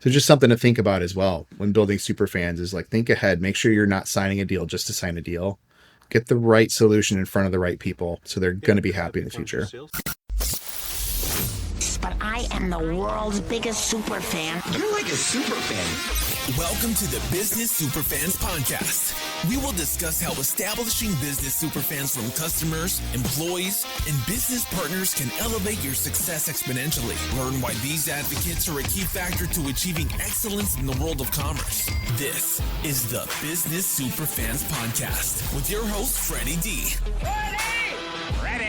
So just something to think about as well when building super fans is like, think ahead, make sure you're not signing a deal just to sign a deal. Get the right solution in front of the right people so they're going to be happy in the future. But I am the world's biggest super fan. You're like a super fan. Welcome to the Business Superfans Podcast. We will discuss how establishing business superfans from customers, employees, and business partners can elevate your success exponentially. Learn why these advocates are a key factor to achieving excellence in the world of commerce. This is the Business Superfans Podcast with your host, Freddie D. Ready.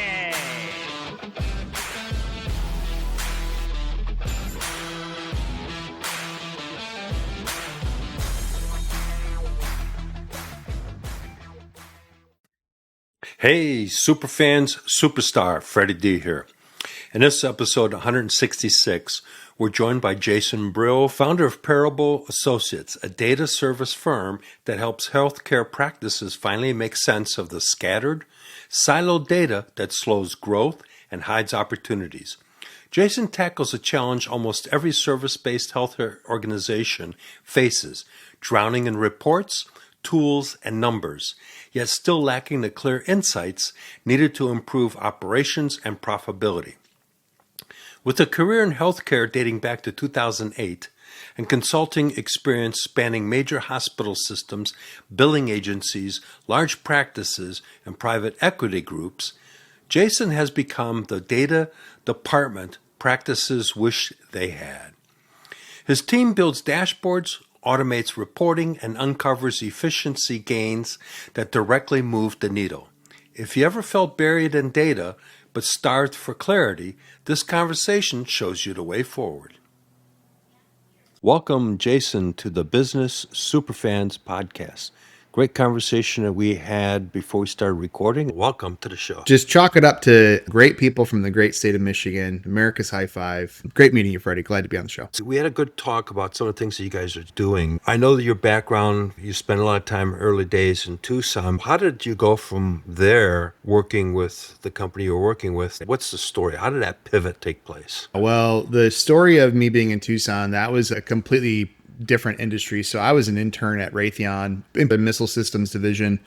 Hey, Superfans, Superstar, Freddie D here. In this episode 166, we're joined by Jason Bryll, founder of Parable Associates, a data service firm that helps healthcare practices finally make sense of the scattered, siloed data that slows growth and hides opportunities. Jason tackles a challenge almost every service-based healthcare organization faces, drowning in reports, tools, and numbers, yet still lacking the clear insights needed to improve operations and profitability. With a career in healthcare dating back to 2008 and consulting experience spanning major hospital systems, billing agencies, large practices, and private equity groups, Jason has become the data department practices wish they had. His team builds dashboards, automates reporting, and uncovers efficiency gains that directly move the needle. If you ever felt buried in data but starved for clarity, this conversation shows you the way forward. Welcome, Jason, to the Business Superfans Podcast. Great conversation that we had before we started recording. Welcome to the show. Just chalk it up to great people from the great state of Michigan, America's high five. Great meeting you, Freddie. Glad to be on the show. We had a good talk about some of the things that you guys are doing. I know that your background, you spent a lot of time early days in Tucson. How did you go from there working with the company you were working with? What's the story? How did that pivot take place? Well, the story of me being in Tucson, that was a completely different industry. So I was an intern at Raytheon in the missile systems division.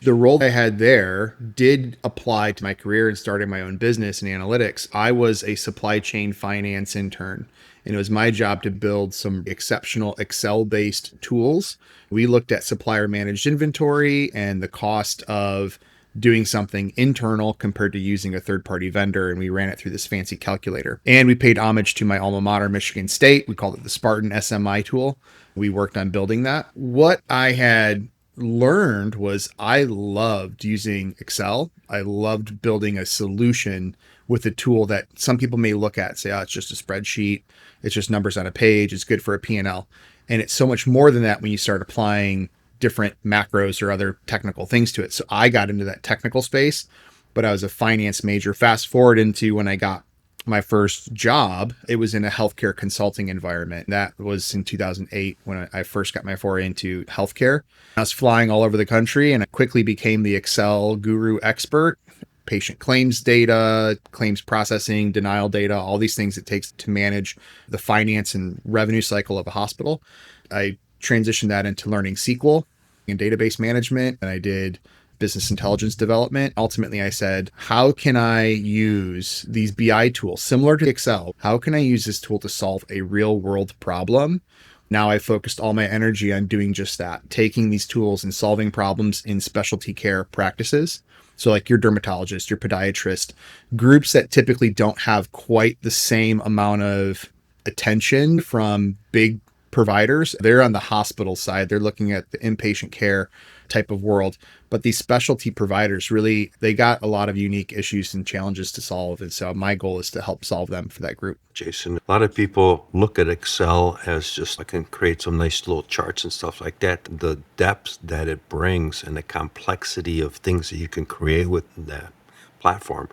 The role I had there did apply to my career and starting my own business in analytics. I was a supply chain finance intern, and it was my job to build some exceptional Excel-based tools. We looked at supplier managed inventory and the cost of doing something internal compared to using a third-party vendor, and we ran it through this fancy calculator. And we paid homage to my alma mater, Michigan State. We called it the Spartan SMI tool. We worked on building that. What I had learned was I loved using Excel. I loved building a solution with a tool that some people may look at and say, oh, it's just a spreadsheet. It's just numbers on a page. It's good for a P&L. And it's so much more than that when you start applying different macros or other technical things to it. So I got into that technical space, but I was a finance major. Fast forward into when I got my first job, it was in a healthcare consulting environment. That was in 2008 when I first got my foray into healthcare. I was flying all over the country and I quickly became the Excel guru expert. Patient claims data, claims processing, denial data, all these things it takes to manage the finance and revenue cycle of a hospital. I transitioned that into learning SQL and database management, and I did business intelligence development. Ultimately, I said, how can I use these BI tools similar to Excel? How can I use this tool to solve a real world problem? Now I focused all my energy on doing just that, taking these tools and solving problems in specialty care practices. So like your dermatologist, your podiatrist, groups that typically don't have quite the same amount of attention from big providers. They're on the hospital side. They're looking at the inpatient care type of world. But these specialty providers really, they got a lot of unique issues and challenges to solve. And so my goal is to help solve them for that group. Jason, a lot of people look at Excel as just I can create some nice little charts and stuff like that. The depth that it brings and the complexity of things that you can create with that platform,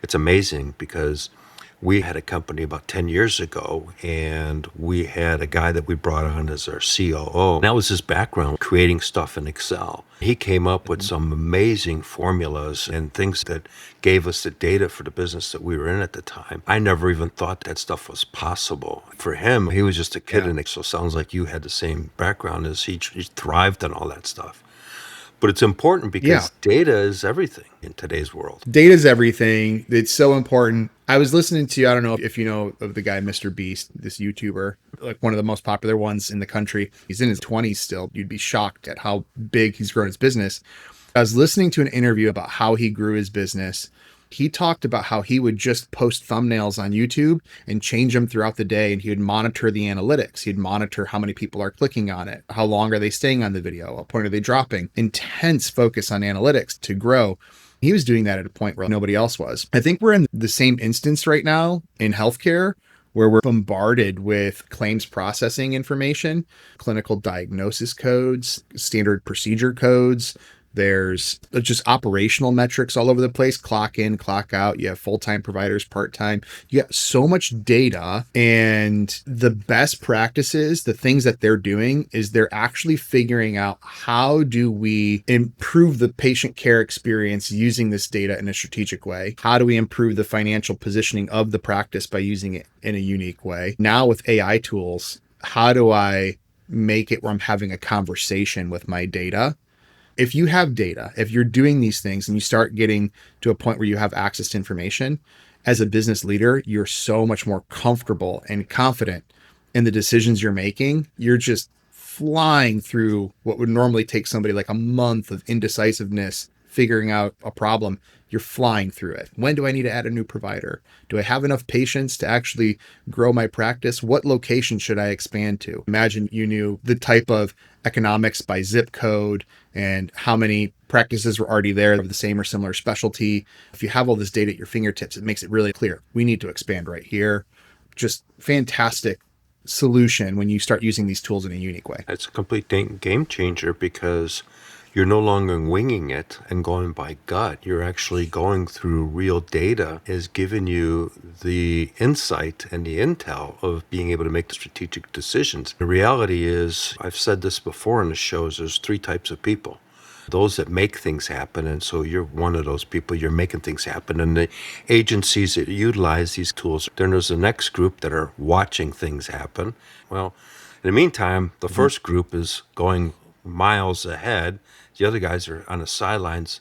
it's amazing because We had a company about 10 years ago, and we had a guy that we brought on as our COO. And that was his background, creating stuff in Excel. He came up with some amazing formulas and things that gave us the data for the business that we were in at the time. I never even thought that stuff was possible. For him, he was just a kid in Excel. Sounds like you had the same background as he thrived on all that stuff. But it's important because data is everything in today's world. Data is everything. It's so important. I was listening to, I don't know if you know of the guy, Mr. Beast, this YouTuber, like one of the most popular ones in the country. He's in his 20s still. You'd be shocked at how big he's grown his business. I was listening to an interview about how he grew his business. He talked about how he would just post thumbnails on YouTube and change them throughout the day. And he would monitor the analytics. He'd monitor how many people are clicking on it. How long are they staying on the video? What point are they dropping? Intense focus on analytics to grow. He was doing that at a point where nobody else was. I think we're in the same instance right now in healthcare, where we're bombarded with claims processing information, clinical diagnosis codes, standard procedure codes. There's just operational metrics all over the place. Clock in, clock out. You have full-time providers, part-time. You got so much data, and the best practices, the things that they're doing is they're actually figuring out how do we improve the patient care experience using this data in a strategic way? How do we improve the financial positioning of the practice by using it in a unique way? Now with AI tools, how do I make it where I'm having a conversation with my data? If you have data, if you're doing these things and you start getting to a point where you have access to information, as a business leader, you're so much more comfortable and confident in the decisions you're making. You're just flying through what would normally take somebody like a month of indecisiveness, figuring out a problem. You're flying through it. When do I need to add a new provider? Do I have enough patients to actually grow my practice? What location should I expand to? Imagine you knew the type of economics by zip code and how many practices were already there of the same or similar specialty. If you have all this data at your fingertips, it makes it really clear. We need to expand right here. Just fantastic solution when you start using these tools in a unique way. It's a complete game changer because you're no longer winging it and going by gut. You're actually going through real data is giving you the insight and the intel of being able to make the strategic decisions. The reality is, I've said this before in the shows, there's three types of people. Those that make things happen, and so you're one of those people, you're making things happen, and the agencies that utilize these tools. Then there's the next group that are watching things happen. Well, in the meantime, the first group is going miles ahead. The other guys are on the sidelines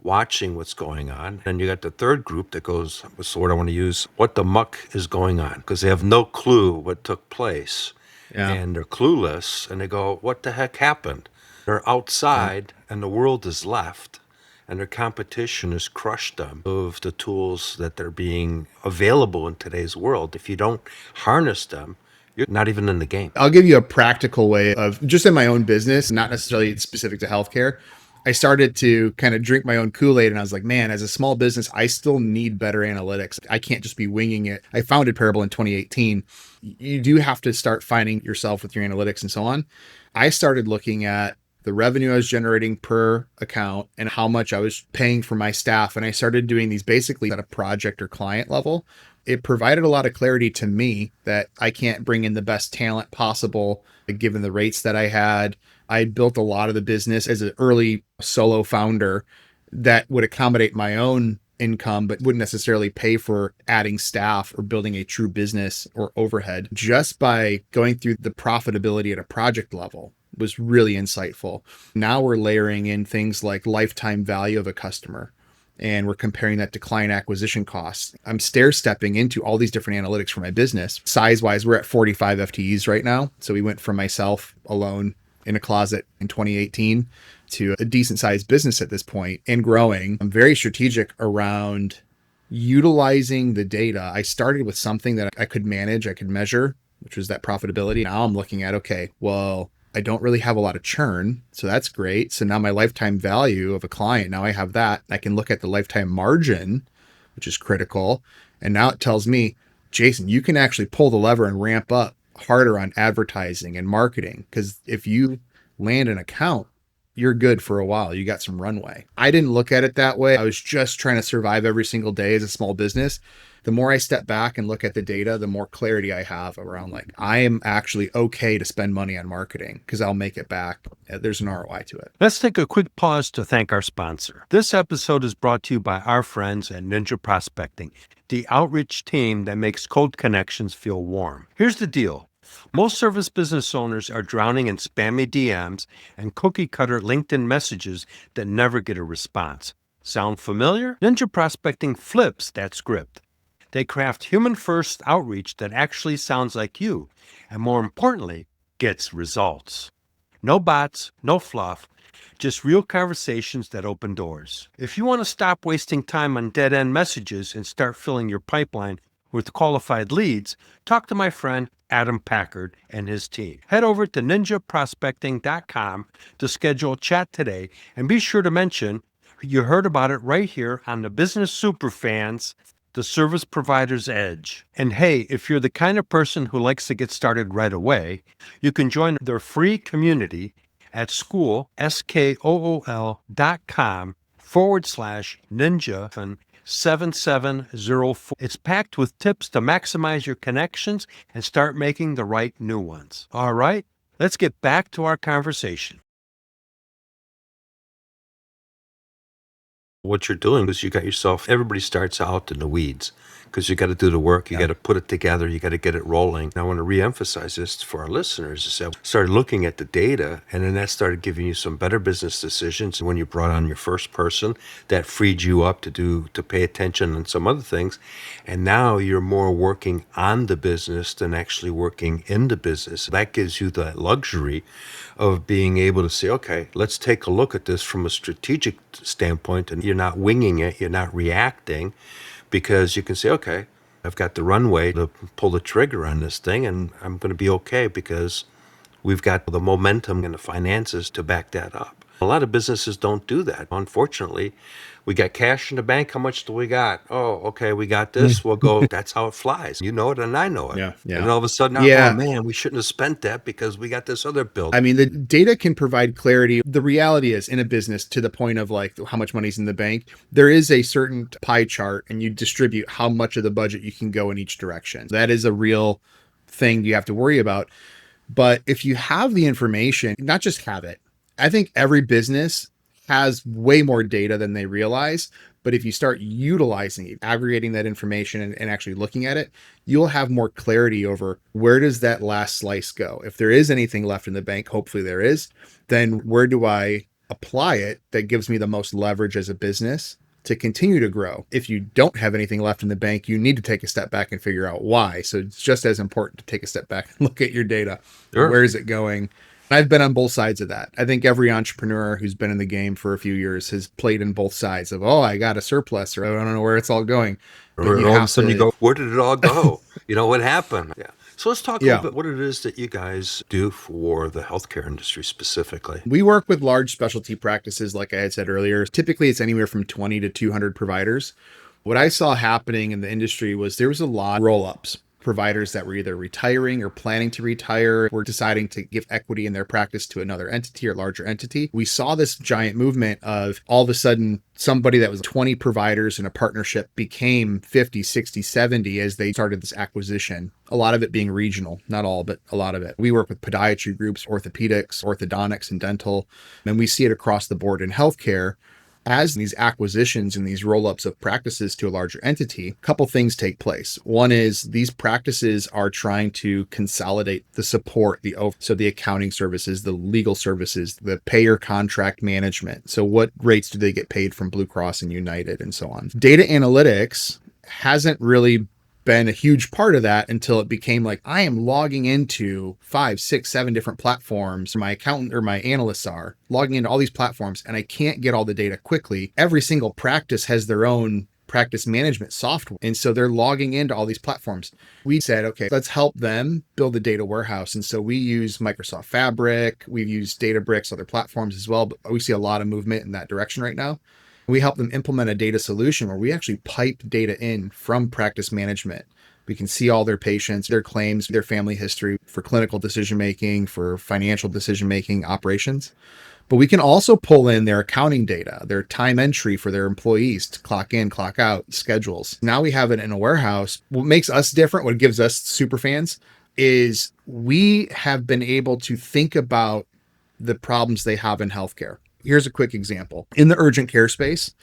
watching what's going on. And you got the third group that goes, what's the word I want to use? What the muck is going on? Because they have no clue what took place. And they're clueless. And they go, what the heck happened? They're outside and the world is left. And their competition has crushed them of the tools that they're being available in today's world. If you don't harness them, you're not even in the game. I'll give you a practical way of just in my own business, not necessarily specific to healthcare. I started to kind of drink my own Kool-Aid and I was like, man, as a small business, I still need better analytics. I can't just be winging it. I founded Parable in 2018. You do have to start finding yourself with your analytics and so on. I started looking at the revenue I was generating per account and how much I was paying for my staff. And I started doing these basically at a project or client level. It provided a lot of clarity to me that I can't bring in the best talent possible given the rates that I had. I built a lot of the business as an early solo founder that would accommodate my own income, but wouldn't necessarily pay for adding staff or building a true business or overhead. Just by going through the profitability at a project level was really insightful. Now we're layering in things like lifetime value of a customer. And we're comparing that to client acquisition costs. I'm stair-stepping into all these different analytics for my business. Size-wise, we're at 45 FTEs right now. So we went from myself alone in a closet in 2018 to a decent-sized business at this point and growing. I'm very strategic around utilizing the data. I started with something that I could manage, I could measure, which was that profitability. Now I'm looking at, okay, well, I don't really have a lot of churn, so that's great. So now my lifetime value of a client, now I have that. I can look at the lifetime margin, which is critical. And now it tells me, Jason, you can actually pull the lever and ramp up harder on advertising and marketing. Because if you land an account, you're good for a while. You got some runway. I didn't look at it that way. I was just trying to survive every single day as a small business. The more I step back and look at the data, the more clarity I have around like, I am actually okay to spend money on marketing because I'll make it back. There's an ROI to it. Let's take a quick pause to thank our sponsor. This episode is brought to you by our friends at Ninja Prospecting, the outreach team that makes cold connections feel warm. Here's the deal. Most service business owners are drowning in spammy DMs and cookie-cutter LinkedIn messages that never get a response. Sound familiar? Ninja Prospecting flips that script. They craft human-first outreach that actually sounds like you, and more importantly, gets results. No bots, no fluff, just real conversations that open doors. If you want to stop wasting time on dead-end messages and start filling your pipeline with qualified leads, talk to my friend Adam Packard and his team. Head over to ninjaprospecting.com to schedule a chat today, and be sure to mention you heard about it right here on the Business Superfans, the Service Provider's Edge. And hey, if you're the kind of person who likes to get started right away, you can join their free community at school.com/ninja 7704. It's packed with tips to maximize your connections and start making the right new ones. All right, let's get back to our conversation. What you're doing is you got yourself, everybody starts out in the weeds because you got to do the work, you got to put it together, you got to get it rolling. And I want to reemphasize this for our listeners is that started looking at the data, and then that started giving you some better business decisions. And when you brought on your first person, that freed you up to pay attention on some other things. And now you're more working on the business than actually working in the business. That gives you that luxury of being able to say, okay, let's take a look at this from a strategic standpoint, and you're not winging it, you're not reacting, because you can say, okay, I've got the runway to pull the trigger on this thing, and I'm going to be okay because we've got the momentum and the finances to back that up. A lot of businesses don't do that. Unfortunately, we got cash in the bank. How much do we got? Oh, okay, we got this. We'll go. That's how it flies. You know it, and I know it. Yeah. And all of a sudden, oh man, we shouldn't have spent that because we got this other bill. I mean, the data can provide clarity. The reality is, in a business, to the point of like how much money's in the bank, there is a certain pie chart, and you distribute how much of the budget you can go in each direction. That is a real thing you have to worry about. But if you have the information, not just have it. I think every business has way more data than they realize. But if you start utilizing it, aggregating that information and actually looking at it, you'll have more clarity over where does that last slice go? If there is anything left in the bank, hopefully there is, then where do I apply it that gives me the most leverage as a business to continue to grow? If you don't have anything left in the bank, you need to take a step back and figure out why. So it's just as important to take a step back and look at your data. Sure. Where is it going? I've been on both sides of that. I think every entrepreneur who's been in the game for a few years has played in both sides of, oh, I got a surplus, or I don't know where it's all going. Or all of a sudden you go, where did it all go? What happened? Yeah. So let's talk a little bit what it is that you guys do for the healthcare industry specifically. We work with large specialty practices, like I had said earlier. Typically, it's anywhere from 20 to 200 providers. What I saw happening in the industry was there was a lot of roll-ups. Providers that were either retiring or planning to retire were deciding to give equity in their practice to another entity or larger entity. We saw this giant movement of all of a sudden somebody that was 20 providers in a partnership became 50, 60, 70 as they started this acquisition. A lot of it being regional, not all, but a lot of it. We work with podiatry groups, orthopedics, orthodontics, and dental, and we see it across the board in healthcare. As these acquisitions and these roll-ups of practices to a larger entity, a couple things take place. One is these practices are trying to consolidate the support, so the accounting services, the legal services, the payer contract management. So what rates do they get paid from Blue Cross and United and so on? Data analytics hasn't really been a huge part of that until it became like, I am logging into 5, 6, 7 different platforms. My accountant or my analysts are logging into all these platforms, and I can't get all the data quickly. Every single practice has their own practice management software. And so they're logging into all these platforms. We said, okay, let's help them build a data warehouse. And so we use Microsoft Fabric. We've used Databricks, other platforms as well, but we see a lot of movement in that direction right now. We help them implement a data solution where we actually pipe data in from practice management We can see all their patients, their claims, their family history for clinical decision making, for financial decision making operations. But we can also pull in their accounting data, their time entry for their employees to clock in, clock out, schedules. Now we have it in a warehouse. What makes us different, what gives us super fans, is we have been able to think about the problems they have in healthcare. Here's a quick example. In the urgent care space,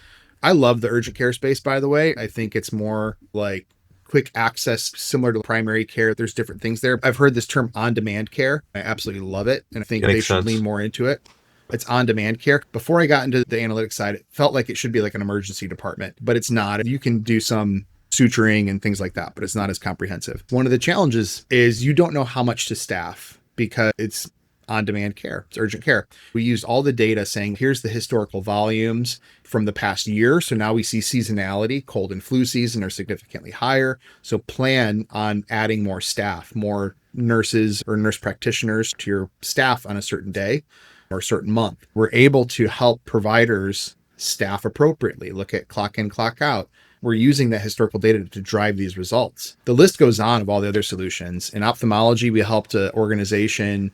I love the urgent care space, by the way. I think it's more like quick access, similar to primary care. There's different things there. I've heard this term on-demand care. I absolutely love it. And I think they should lean more into it. It's on-demand care. Before I got into the analytics side, it felt like it should be like an emergency department, but it's not. You can do some suturing and things like that, but it's not as comprehensive. One of the challenges is you don't know how much to staff because it's on-demand care. It's urgent care. We used all the data saying, here's the historical volumes from the past year. So now we see seasonality, cold and flu season are significantly higher. So plan on adding more staff, more nurses or nurse practitioners to your staff on a certain day or a certain month. We're able to help providers staff appropriately, look at clock in, clock out. We're using that historical data to drive these results. The list goes on of all the other solutions. In ophthalmology, we helped an organization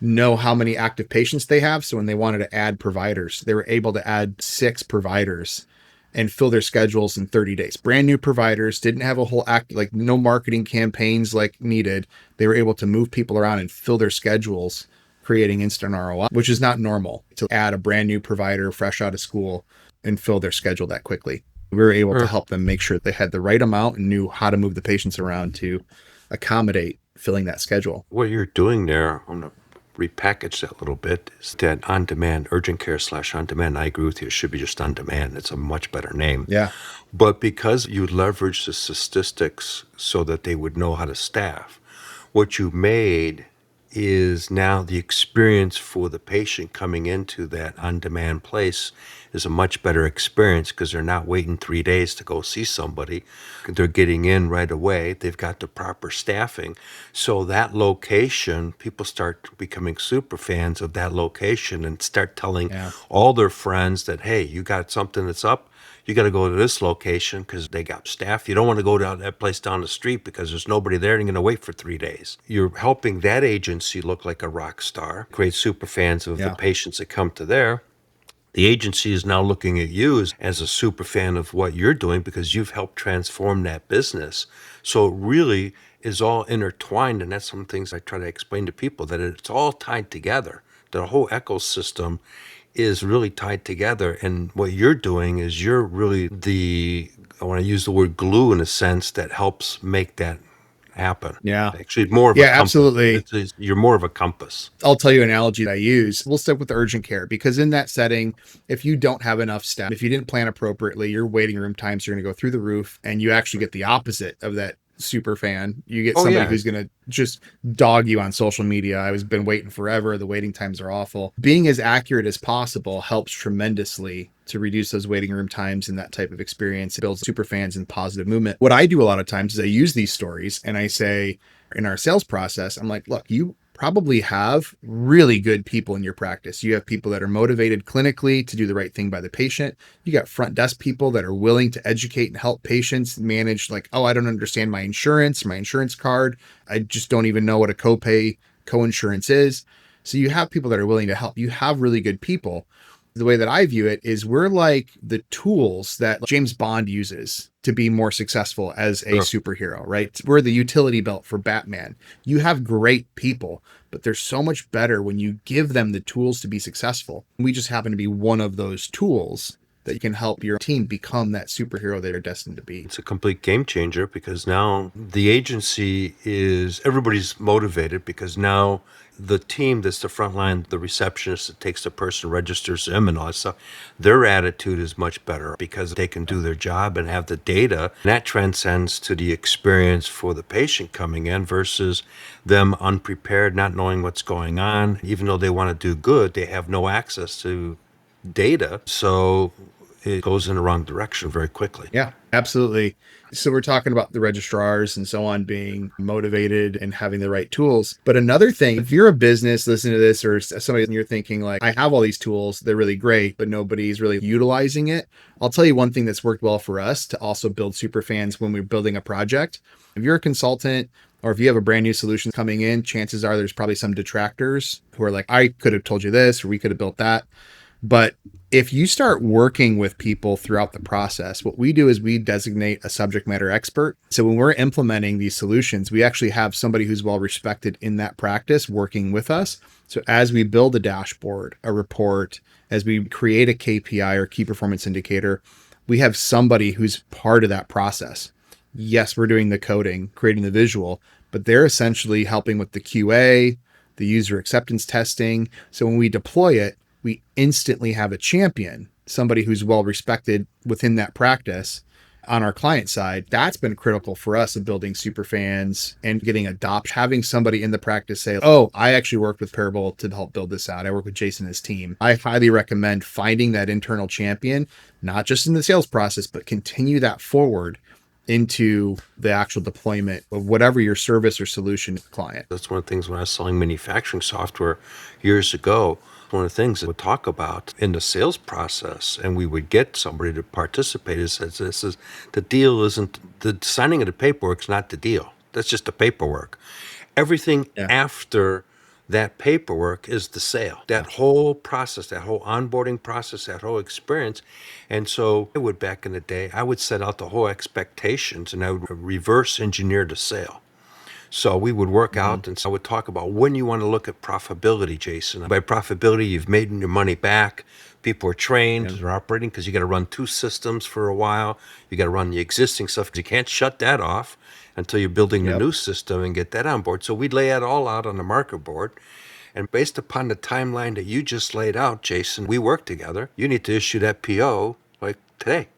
know how many active patients they have. So when they wanted to add providers, they were able to add 6 providers and fill their schedules in 30 days. Brand new providers, didn't have a whole like no marketing campaigns like needed. They were able to move people around and fill their schedules, creating instant ROI, which is not normal to add a brand new provider fresh out of school and fill their schedule that quickly. We were able to help them make sure they had the right amount and knew how to move the patients around to accommodate filling that schedule. What you're doing there, I'm going to repackage that a little bit, is that on-demand, urgent care / on-demand, I agree with you, it should be just on-demand. It's a much better name. Yeah. But because you leverage the statistics so that they would know how to staff, what you made is now the experience for the patient coming into that on-demand place is a much better experience because they're not waiting 3 days to go see somebody. They're getting in right away. They've got the proper staffing. So that location, people start becoming super fans of that location and start telling all their friends that, hey, you got something that's up, you got to go to this location because they got staff. You don't want to go down that place down the street because there's nobody there and you're going to wait for 3 days. You're helping that agency look like a rock star, create super fans of the patients that come to there. The agency is now looking at you as a super fan of what you're doing because you've helped transform that business. So it really is all intertwined, and that's some things I try to explain to people, that it's all tied together. The whole ecosystem is really tied together, and what you're doing is you're really I want to use the word glue in a sense that helps make that happen. Yeah. Actually, more of a compass. Absolutely. You're more of a compass. I'll tell you an analogy that I use. We'll stick with the urgent care because in that setting, if you don't have enough staff, if you didn't plan appropriately, your waiting room times are going to go through the roof, and you actually get the opposite of that super fan. You get somebody who's going to just dog you on social media. I've been waiting forever. The waiting times are awful. Being as accurate as possible helps tremendously to reduce those waiting room times and that type of experience. It builds super fans and positive movement. What I do a lot of times is I use these stories and I say in our sales process, I'm like, look, you probably have really good people in your practice. You have people that are motivated clinically to do the right thing by the patient. You got front desk people that are willing to educate and help patients manage, like, oh, I don't understand my insurance card. I just don't even know what a copay coinsurance is. So you have people that are willing to help. You have really good people. The way that I view it is we're like the tools that James Bond uses to be more successful as a superhero, right? We're the utility belt for Batman. You have great people, but they're so much better when you give them the tools to be successful. We just happen to be one of those tools that can help your team become that superhero they're destined to be. It's a complete game changer because now the agency everybody's motivated because now the team that's the front line, the receptionist that takes the person, registers them and all that stuff, their attitude is much better because they can do their job and have the data. And that transcends to the experience for the patient coming in versus them unprepared, not knowing what's going on. Even though they want to do good, they have no access to data. So it goes in the wrong direction very quickly. Yeah, absolutely. So we're talking about the registrars and so on being motivated and having the right tools. But another thing, if you're a business listening to this or somebody and you're thinking like, I have all these tools, they're really great, but nobody's really utilizing it. I'll tell you one thing that's worked well for us to also build superfans when we're building a project. If you're a consultant or if you have a brand new solution coming in, chances are there's probably some detractors who are like, I could have told you this, or we could have built that. But if you start working with people throughout the process, what we do is we designate a subject matter expert. So when we're implementing these solutions, we actually have somebody who's well respected in that practice working with us. So as we build a dashboard, a report, as we create a KPI or key performance indicator, we have somebody who's part of that process. Yes, we're doing the coding, creating the visual, but they're essentially helping with the QA, the user acceptance testing. So when we deploy it, we instantly have a champion, somebody who's well respected within that practice on our client side. That's been critical for us in building superfans and getting adoption. Having somebody in the practice say, oh, I actually worked with Parable to help build this out. I work with Jason and his team. I highly recommend finding that internal champion, not just in the sales process, but continue that forward into the actual deployment of whatever your service or solution client. That's one of the things when I was selling manufacturing software years ago. One of the things that we would talk about in the sales process, and we would get somebody to participate, is the deal isn't the signing of the paperwork is not the deal. That's just the paperwork. Everything after that paperwork is the sale. That whole process, that whole onboarding process, that whole experience. And so I would, back in the day, I would set out the whole expectations and I would reverse engineer the sale. So we would work out, and so I would talk about when you want to look at profitability, Jason. By profitability, you've made your money back. People are trained, they're operating, because you got to run two systems for a while. You got to run the existing stuff because you can't shut that off until you're building the new system and get that on board. So we'd lay it all out on the marker board. And based upon the timeline that you just laid out, Jason, we work together. You need to issue that PO like today.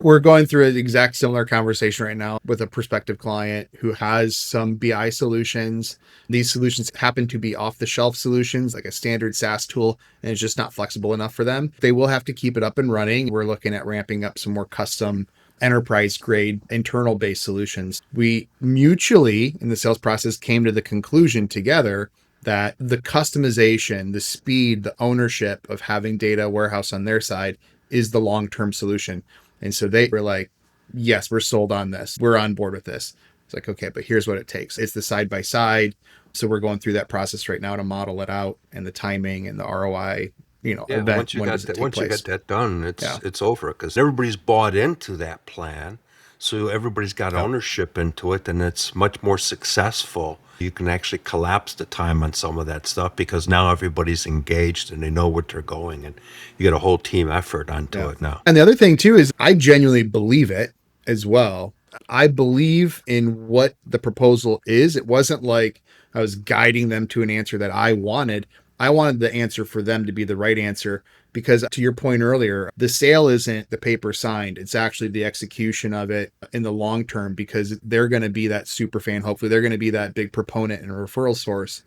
We're going through an exact similar conversation right now with a prospective client who has some BI solutions. These solutions happen to be off-the-shelf solutions, like a standard SaaS tool, and it's just not flexible enough for them. They will have to keep it up and running. We're looking at ramping up some more custom enterprise-grade internal-based solutions. We mutually, in the sales process, came to the conclusion together that the customization, the speed, the ownership of having data warehouse on their side is the long-term solution. And so they were like, yes, we're sold on this. We're on board with this. It's like, okay, but here's what it takes. It's the side by side. So we're going through that process right now to model it out and the timing and the ROI, event. Once you got that done, it's over because everybody's bought into that plan. So everybody's got ownership into it, and it's much more successful. You can actually collapse the time on some of that stuff because now everybody's engaged and they know what they're going, and you get a whole team effort onto it now. And the other thing too is I genuinely believe it as well. I believe in what the proposal is. It wasn't like I was guiding them to an answer that I wanted. I wanted the answer for them to be the right answer because, to your point earlier, the sale isn't the paper signed. It's actually the execution of it in the long term because they're going to be that super fan. Hopefully they're going to be that big proponent and a referral source.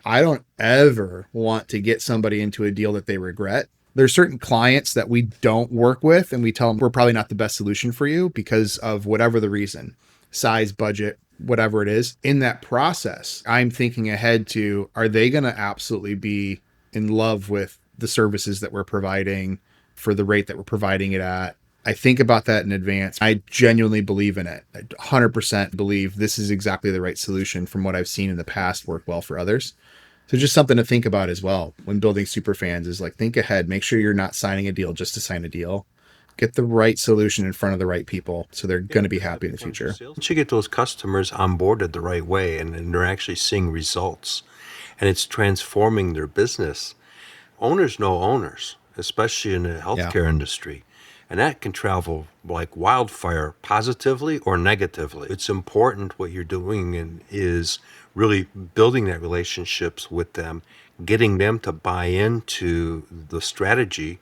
I don't ever want to get somebody into a deal that they regret. There's certain clients that we don't work with and we tell them we're probably not the best solution for you because of whatever the reason, size, budget, whatever it is. In that process, I'm thinking ahead to, are they going to absolutely be in love with the services that we're providing for the rate that we're providing it at? I think about that in advance. I genuinely believe in it. I 100% believe this is exactly the right solution from what I've seen in the past work well for others. So just something to think about as well when building super fans is like, think ahead, make sure you're not signing a deal just to sign a deal. Get the right solution in front of the right people so they're going to be happy in the future. Once you get those customers onboarded the right way and they're actually seeing results and it's transforming their business, owners know owners, especially in the healthcare industry. And that can travel like wildfire, positively or negatively. It's important what you're doing is really building that relationships with them, getting them to buy into the strategy,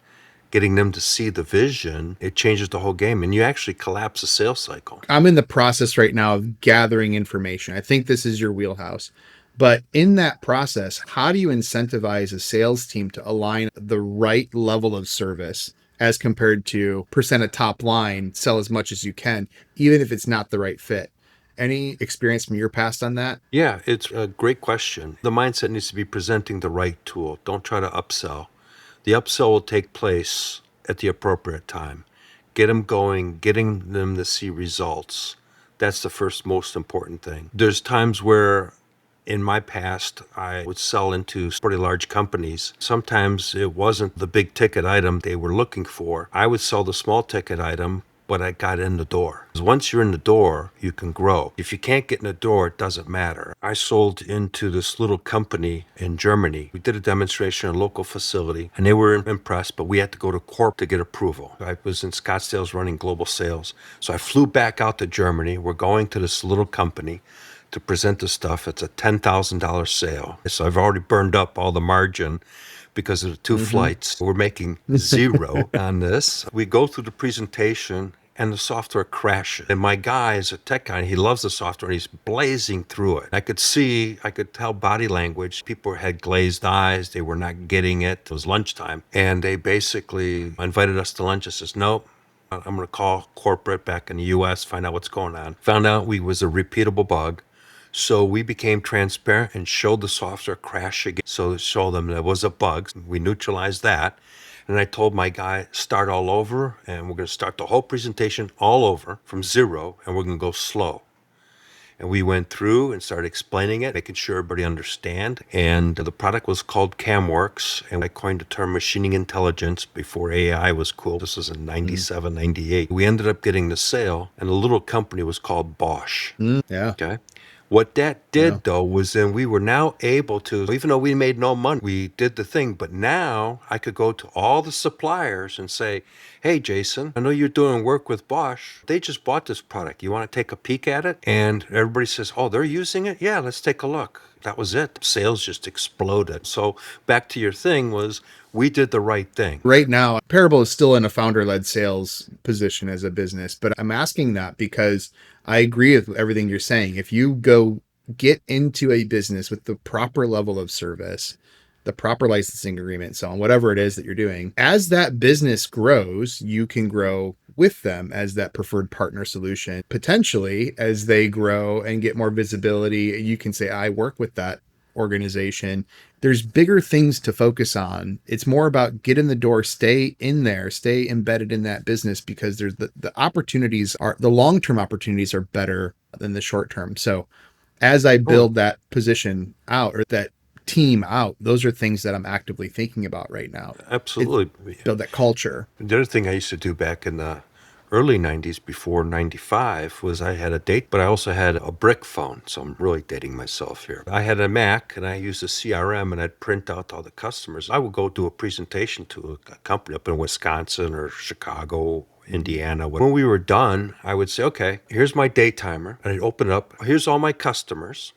getting them to see the vision. It changes the whole game, and you actually collapse the sales cycle. I'm in the process right now of gathering information. I think this is your wheelhouse. But in that process, how do you incentivize a sales team to align the right level of service as compared to percent of top line, sell as much as you can, even if it's not the right fit. Any experience from your past on that? Yeah, it's a great question. The mindset needs to be presenting the right tool. Don't try to upsell. The upsell will take place at the appropriate time. Get them going, getting them to see results. That's the first most important thing. There's times where in my past, I would sell into pretty large companies. Sometimes it wasn't the big ticket item they were looking for. I would sell the small ticket item, but I got in the door. Because once you're in the door, you can grow. If you can't get in the door, it doesn't matter. I sold into this little company in Germany. We did a demonstration in a local facility, and they were impressed, but we had to go to corp to get approval. I was in Scottsdale running global sales. So I flew back out to Germany. We're going to this little company to present the stuff. It's a $10,000 sale. So I've already burned up all the margin because of the two flights. We're making zero on this. We go through the presentation and the software crashes. And my guy is a tech guy, and he loves the software, and he's blazing through it. I could tell body language. People had glazed eyes. They were not getting it. It was lunchtime. And they basically invited us to lunch. I says, nope. I'm going to call corporate back in the U.S., find out what's going on. Found out we was a repeatable bug. So we became transparent and showed the software crash again. So to show them there was a bug. We neutralized that. And I told my guy, start all over. And we're going to start the whole presentation all over from zero. And we're going to go slow. And we went through and started explaining it, making sure everybody understand. And the product was called CamWorks. And I coined the term machining intelligence before AI was cool. This was in 97, 98. We ended up getting the sale, and the little company was called Bosch. Yeah. Okay. What that did, though, was then we were now able to, even though we made no money, we did the thing. But now I could go to all the suppliers and say, hey, Jason, I know you're doing work with Bosch. They just bought this product. You want to take a peek at it? And everybody says, oh, they're using it? Yeah, let's take a look. That was it. Sales just exploded. So back to your thing was we did the right thing. Right now, Parable is still in a founder-led sales position as a business, but I'm asking that because I agree with everything you're saying. If you go get into a business with the proper level of service, the proper licensing agreement, so on, whatever it is that you're doing, as that business grows, you can grow with them as that preferred partner solution. Potentially, as they grow and get more visibility, you can say, I work with that organization. There's bigger things to focus on. It's more about get in the door, stay in there, stay embedded in that business, because there's the opportunities are, the long-term opportunities are better than the short-term. So as I build that position out, or that team out, those are things that I'm actively thinking about right now. Absolutely. Build that culture. The other thing I used to do back in the early 90s before 95 was I had a date, but I also had a brick phone. So I'm really dating myself here. I had a Mac and I used a CRM, and I'd print out all the customers. I would go do a presentation to a company up in Wisconsin or Chicago, Indiana. When we were done, I would say, okay, here's my day timer. And I'd open it up. Here's all my customers.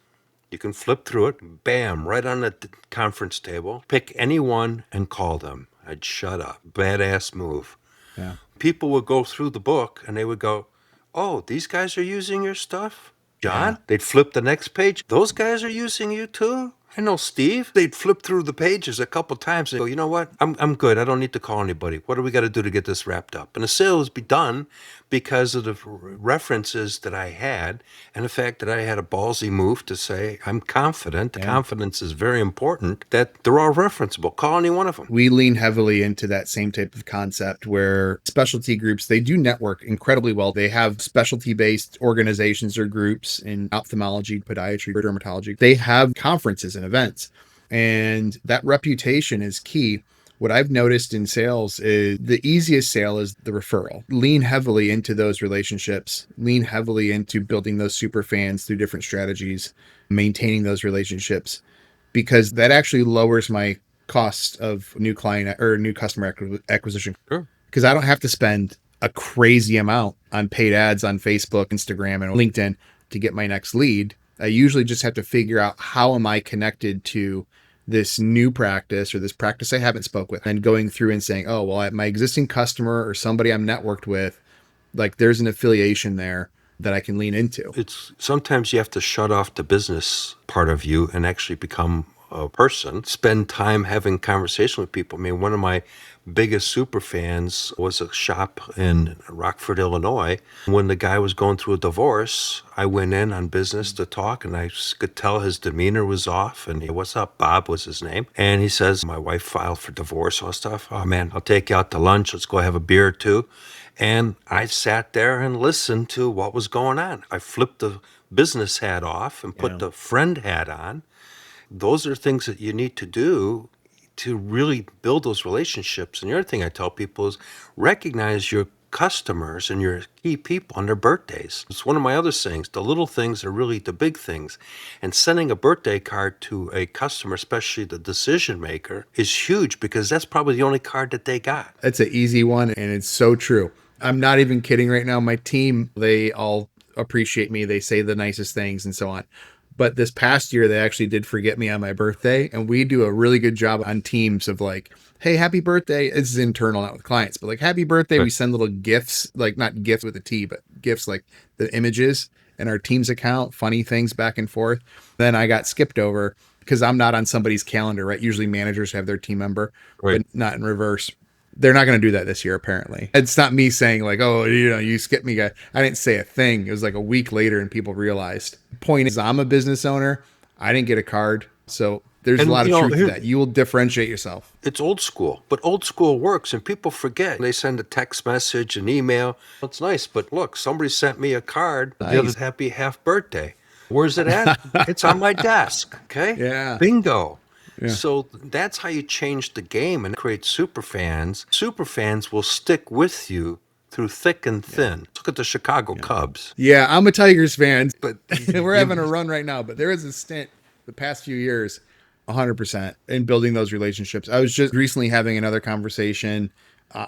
You can flip through it, bam, right on the conference table. Pick any one and call them. I'd shut up. Badass move. Yeah. People would go through the book and they would go, oh, these guys are using your stuff? John? Yeah. They'd flip the next page. Those guys are using you too? I know Steve. They'd flip through the pages a couple times and go, you know what? I'm good. I don't need to call anybody. What do we got to do to get this wrapped up? And the sale would be done because of the references that I had and the fact that I had a ballsy move to say, I'm confident. Yeah. Confidence is very important, that they're all referenceable. Call any one of them. We lean heavily into that same type of concept where specialty groups, they do network incredibly well. They have specialty-based organizations or groups in ophthalmology, podiatry, dermatology. They have conferences and events, and that reputation is key. What I've noticed in sales is the easiest sale is the referral. Lean heavily into those relationships, lean heavily into building those super fans through different strategies, maintaining those relationships, because that actually lowers my cost of new client or new customer acquisition. Sure. Because I don't have to spend a crazy amount on paid ads on Facebook, Instagram, and LinkedIn to get my next lead. I usually just have to figure out how am I connected to this new practice or this practice I haven't spoke with, and going through and saying, oh, well, my existing customer or somebody I'm networked with, like there's an affiliation there that I can lean into. It's sometimes you have to shut off the business part of you and actually become a person, spend time having conversation with people. I mean, one of my biggest super fans was a shop in Rockford, Illinois. When the guy was going through a divorce, I went in on business to talk, and I could tell his demeanor was off. And he, what's up, Bob was his name. And he says, my wife filed for divorce, all stuff. Oh man, I'll take you out to lunch. Let's go have a beer or two. And I sat there and listened to what was going on. I flipped the business hat off and put the friend hat on. Those are things that you need to do to really build those relationships. And the other thing I tell people is recognize your customers and your key people on their birthdays. It's one of my other sayings. The little things are really the big things. And sending a birthday card to a customer, especially the decision maker, is huge because that's probably the only card that they got. That's an easy one, and it's so true. I'm not even kidding right now. My team, they all appreciate me. They say the nicest things and so on. But this past year, they actually did forget me on my birthday. And we do a really good job on Teams of like, hey, happy birthday. This is internal, not with clients, but like, happy birthday. We send little GIFs, like not GIFs with a T, but GIFs like the images in our Teams account, funny things back and forth. Then I got skipped over because I'm not on somebody's calendar, right? Usually managers have their team member, but not in reverse. They're not going to do that this year, apparently. It's not me saying like, oh, you skipped me, guy. I didn't say a thing. It was like a week later and people realized. Point is, I'm a business owner. I didn't get a card. So there's a lot of truth to that. You will differentiate yourself. It's old school, but old school works and people forget. They send a text message, an email. It's nice, but look, somebody sent me a card. The other happy half birthday. Where's it at? It's on my desk. Okay. Yeah. Bingo. Yeah. So that's how you change the game and create super fans. Super fans will stick with you through thick and thin. Look at the Chicago Cubs. Yeah, I'm a Tigers fan, but we're having a run right now. But there is a stint the past few years, 100% in building those relationships. I was just recently having another conversation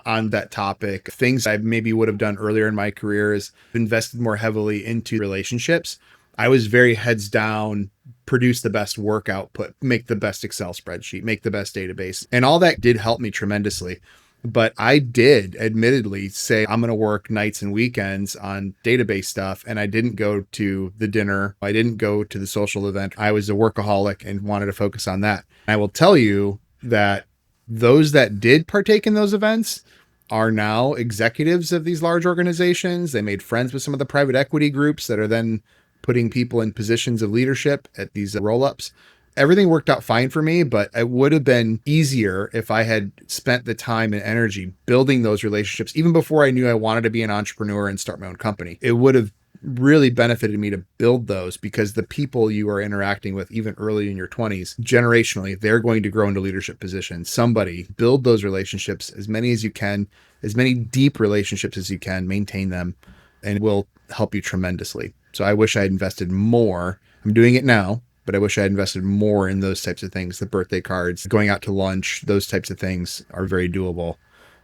on that topic. Things I maybe would have done earlier in my career is invested more heavily into relationships. I was very heads down, produce the best work output, make the best Excel spreadsheet, make the best database. And all that did help me tremendously. But I did admittedly say, I'm going to work nights and weekends on database stuff. And I didn't go to the dinner. I didn't go to the social event. I was a workaholic and wanted to focus on that. I will tell you that those that did partake in those events are now executives of these large organizations. They made friends with some of the private equity groups that are then putting people in positions of leadership at these roll-ups. Everything worked out fine for me, but it would have been easier if I had spent the time and energy building those relationships, even before I knew I wanted to be an entrepreneur and start my own company. It would have really benefited me to build those because the people you are interacting with, even early in your 20s, generationally, they're going to grow into leadership positions. Somebody build those relationships, as many as you can, as many deep relationships as you can, maintain them, and it will help you tremendously. So I wish I had invested more. I'm doing it now, but I wish I had invested more in those types of things. The birthday cards, going out to lunch, those types of things are very doable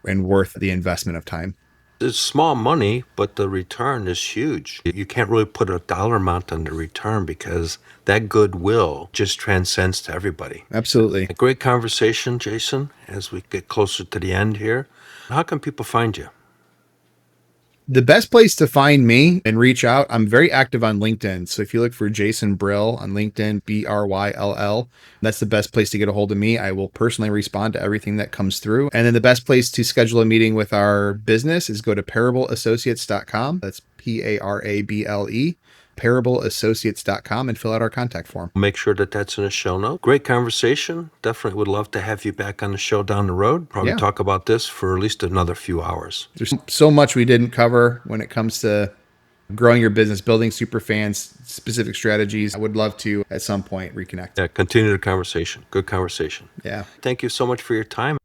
and worth the investment of time. It's small money, but the return is huge. You can't really put a dollar amount on the return because that goodwill just transcends to everybody. Absolutely. A great conversation, Jason, as we get closer to the end here. How can people find you? The best place to find me and reach out, I'm very active on LinkedIn. So if you look for Jason Bryll on LinkedIn, Bryll, that's the best place to get a hold of me. I will personally respond to everything that comes through. And then the best place to schedule a meeting with our business is go to parableassociates.com. That's Parable, parableassociates.com, and fill out our contact form. Make sure that that's in a show note. Great conversation. Definitely would love to have you back on the show down the road. Probably talk about this for at least another few hours. There's so much we didn't cover when it comes to growing your business, building super fans, specific strategies. I would love to at some point reconnect. Yeah, continue the conversation. Good conversation. Yeah. Thank you so much for your time.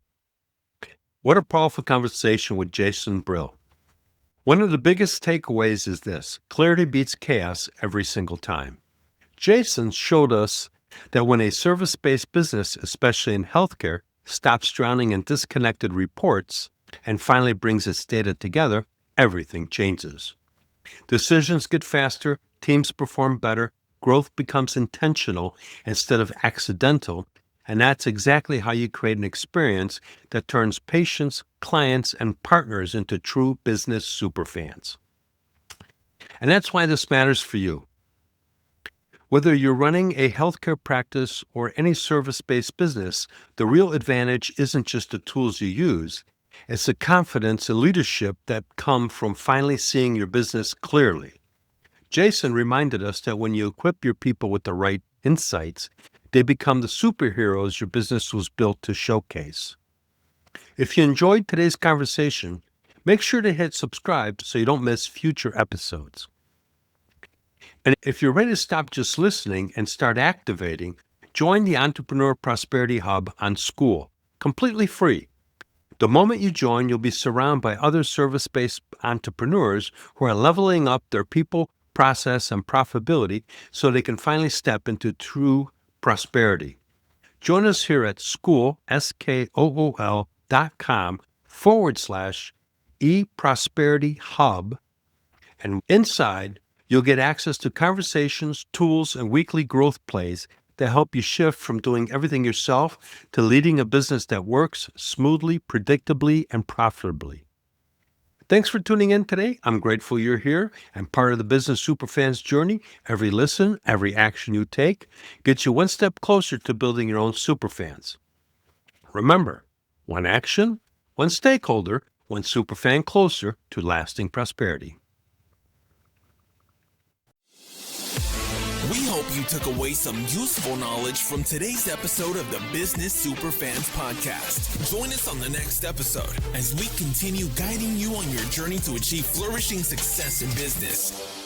What a powerful conversation with Jason Bryll. One of the biggest takeaways is this: clarity beats chaos every single time. Jason showed us that when a service-based business, especially in healthcare, stops drowning in disconnected reports and finally brings its data together, everything changes. Decisions get faster, teams perform better, growth becomes intentional instead of accidental, and that's exactly how you create an experience that turns patients, clients, and partners into true business superfans. And that's why this matters for you. Whether you're running a healthcare practice or any service-based business, the real advantage isn't just the tools you use, it's the confidence and leadership that come from finally seeing your business clearly. Jason reminded us that when you equip your people with the right insights, they become the superheroes your business was built to showcase. If you enjoyed today's conversation, make sure to hit subscribe so you don't miss future episodes. And if you're ready to stop just listening and start activating, join the Entrepreneur Prosperity Hub on School, completely free. The moment you join, you'll be surrounded by other service-based entrepreneurs who are leveling up their people, process, and profitability so they can finally step into true prosperity. Join us here at school, school.com/eProsperity Hub, and inside, you'll get access to conversations, tools, and weekly growth plays that help you shift from doing everything yourself to leading a business that works smoothly, predictably, and profitably. Thanks for tuning in today. I'm grateful you're here and part of the Business Superfans journey. Every listen, every action you take gets you one step closer to building your own superfans. Remember, one action, one stakeholder, one superfan closer to lasting prosperity. We hope you took away some useful knowledge from today's episode of the Business Superfans Podcast. Join us on the next episode as we continue guiding you on your journey to achieve flourishing success in business.